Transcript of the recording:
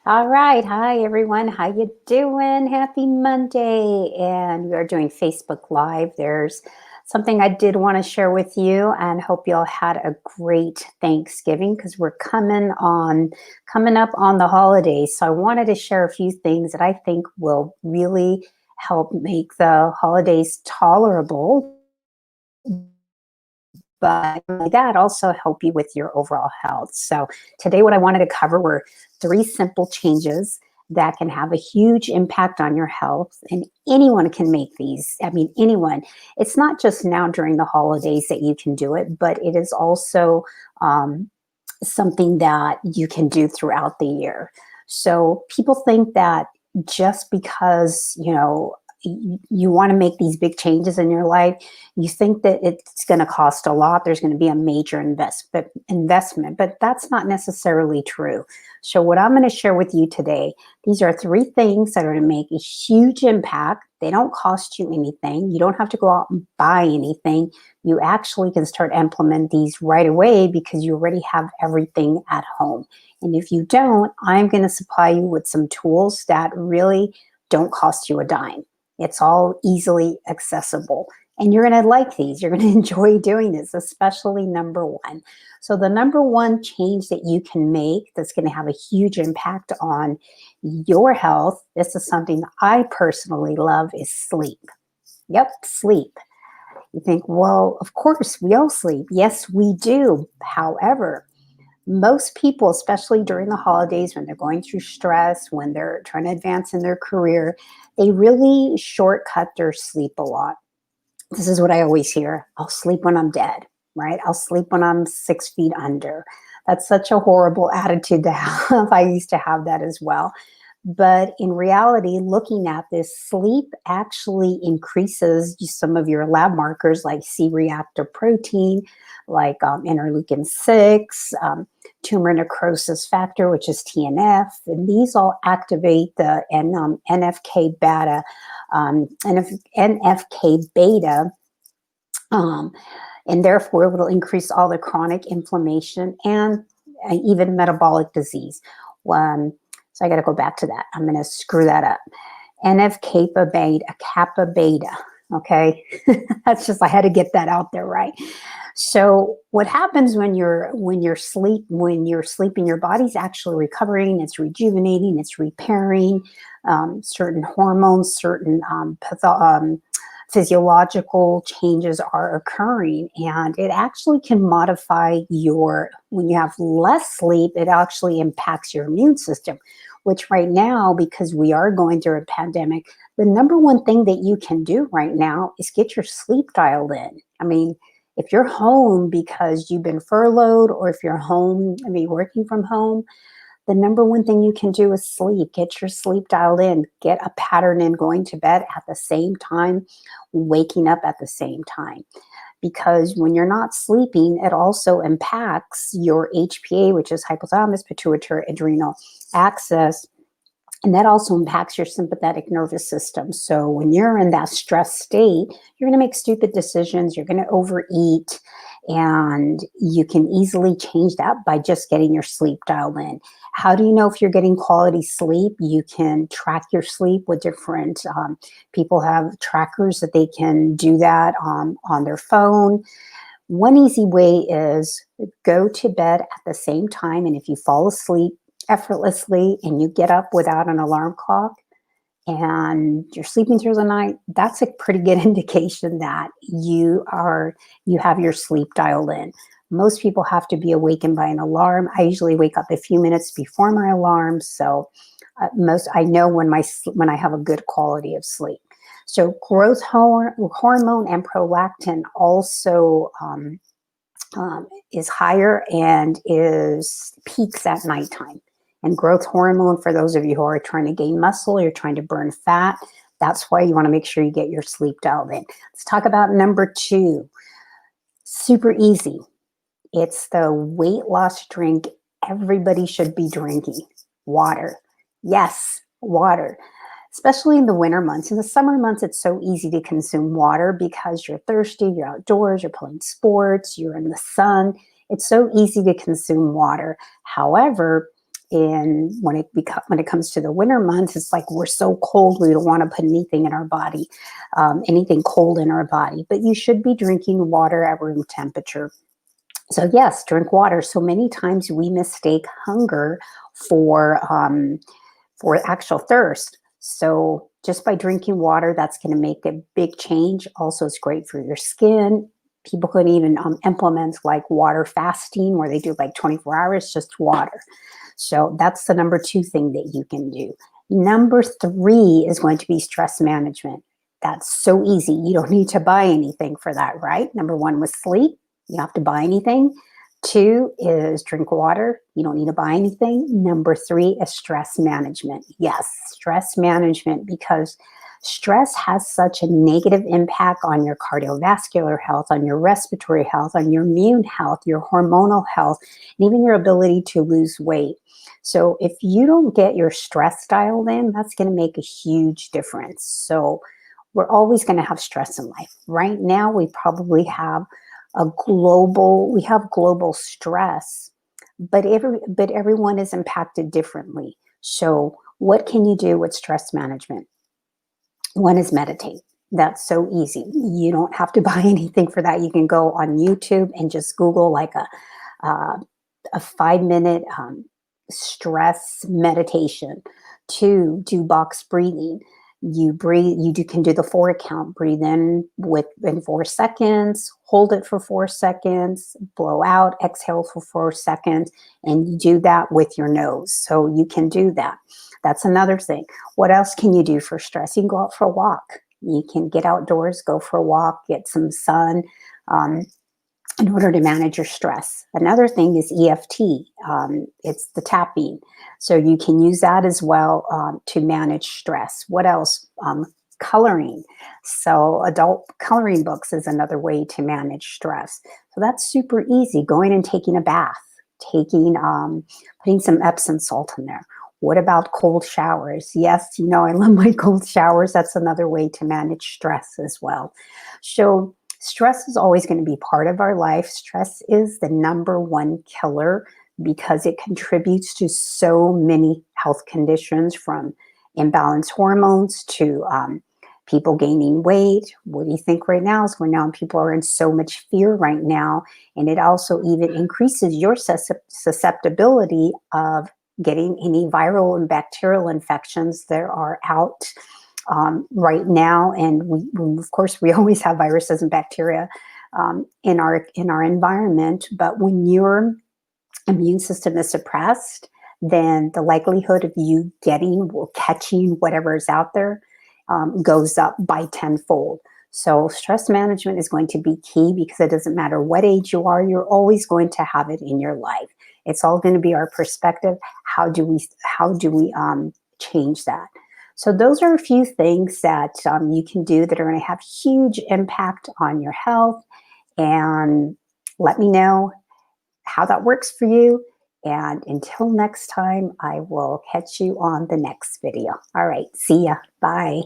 All right. Hi, everyone. How you doing? Happy Monday. And we are doing Facebook Live. There's something I did want to share with you and hope you all had a great Thanksgiving because we're coming up on the holidays. So I wanted to share a few things that I think will really help make the holidays tolerable, but that also help you with your overall health. So today what I wanted to cover were three simple changes that can have a huge impact on your health, and anyone can make these. I mean, anyone. It's not just now during the holidays that you can do it, but it is also something that you can do throughout the year. So people think that just because, you want to make these big changes in your life, you think that it's going to cost a lot. There's going to be a major investment, but that's not necessarily true. So what I'm going to share with you today, these are three things that are going to make a huge impact. They don't cost you anything. You don't have to go out and buy anything. You actually can start implement these right away because you already have everything at home. And if you don't, I'm going to supply you with some tools that really don't cost you a dime. It's all easily accessible. And you're going to like these. You're going to enjoy doing this, especially number one. So the number one change that you can make that's going to have a huge impact on your health, this is something I personally love, is sleep. Yep, sleep. You think, well, of course, we all sleep. Yes, we do. However, most people, especially during the holidays when they're going through stress, when they're trying to advance in their career, they really shortcut their sleep a lot. This is what I always hear. I'll sleep when I'm dead, right? I'll sleep when I'm 6 feet under. That's such a horrible attitude to have. I used to have that as well. But in reality, looking at this, sleep actually increases some of your lab markers like C-reactive protein, like interleukin 6, tumor necrosis factor, which is TNF. And these all activate the NFK beta, NFK beta, um, and therefore it will increase all the chronic inflammation and even metabolic disease. So I got to go back to that. I'm going to screw that up. NF-kappa beta, kappa beta. Okay, that's just, I had to get that out there, right? So what happens when you're sleeping, your body's actually recovering, it's rejuvenating, it's repairing certain hormones, certain physiological changes are occurring, and it actually can modify when you have less sleep, it actually impacts your immune system, which right now, because we are going through a pandemic, the number one thing that you can do right now is get your sleep dialed in. I mean, if you're home because you've been furloughed, or if you're home, working from home, the number one thing you can do is sleep. Get your sleep dialed in. Get a pattern in going to bed at the same time, waking up at the same time. Because when you're not sleeping, it also impacts your HPA, which is hypothalamus pituitary adrenal axis. And that also impacts your sympathetic nervous system. So when you're in that stress state, you're going to make stupid decisions, you're going to overeat, and you can easily change that by just getting your sleep dialed in. How do you know if you're getting quality sleep? You can track your sleep with different people have trackers that they can do that on their phone. One easy way is go to bed at the same time, and if you fall asleep effortlessly and you get up without an alarm clock and you're sleeping through the night, that's a pretty good indication that you have your sleep dialed in. Most people have to be awakened by an alarm. I usually wake up a few minutes before my alarm, so I know when I have a good quality of sleep. So growth hormone and prolactin also is higher and peaks at nighttime. And growth hormone, for those of you who are trying to gain muscle, you're trying to burn fat, that's why you want to make sure you get your sleep dialed in. Let's talk about number two. Super easy. It's the weight loss drink everybody should be drinking. Water. Yes, water. Especially in the winter months. In the summer months, it's so easy to consume water because you're thirsty, you're outdoors, you're playing sports, you're in the sun. It's so easy to consume water. However, when it comes to the winter months, it's like we're so cold we don't want to put anything in our body, anything cold in our body. But you should be drinking water at room temperature. So yes, drink water. So many times we mistake hunger for actual thirst. So just by drinking water, that's going to make a big change. Also, it's great for your skin. People can even implement like water fasting, where they do like 24 hours, just water. So that's the number 2 thing that you can do. Number 3 is going to be stress management. That's so easy. You don't need to buy anything for that, right? Number 1 was sleep. You don't have to buy anything. 2 is drink water. You don't need to buy anything. Number 3 is stress management. Yes, stress management, because stress has such a negative impact on your cardiovascular health, on your respiratory health, on your immune health, your hormonal health, and even your ability to lose weight. So if you don't get your stress dialed in, that's going to make a huge difference. So we're always going to have stress in life. Right now, we probably have global stress, but everyone is impacted differently. So what can you do with stress management? 1 is meditate. That's so easy. You don't have to buy anything for that. You can go on YouTube and just Google like a 5-minute stress meditation. 2, do box breathing. Can do the 4 count. Breathe in in 4 seconds, hold it for 4 seconds, blow out, exhale for 4 seconds, and you do that with your nose. So you can do that. That's another thing. What else can you do for stress? You can go out for a walk. You can get outdoors, go for a walk, get some sun, in order to manage your stress. Another thing is EFT. It's the tapping. So you can use that as well to manage stress. What else? Coloring. So adult coloring books is another way to manage stress. So that's super easy. Going and taking a bath, putting some Epsom salt in there. What about cold showers? Yes, I love my cold showers. That's another way to manage stress as well. So stress is always going to be part of our life. Stress is the number 1 killer because it contributes to so many health conditions, from imbalanced hormones to people gaining weight. What do you think right now is going on? People are in so much fear right now, and it also even increases your susceptibility of getting any viral and bacterial infections that are out right now. And of course, we always have viruses and bacteria in our environment. But when your immune system is suppressed, then the likelihood of you getting or catching whatever is out there goes up by tenfold. So stress management is going to be key, because it doesn't matter what age you are, you're always going to have it in your life. It's all going to be our perspective. How do we change that? So those are a few things that you can do that are going to have huge impact on your health. And let me know how that works for you. And until next time, I will catch you on the next video. All right. See ya. Bye.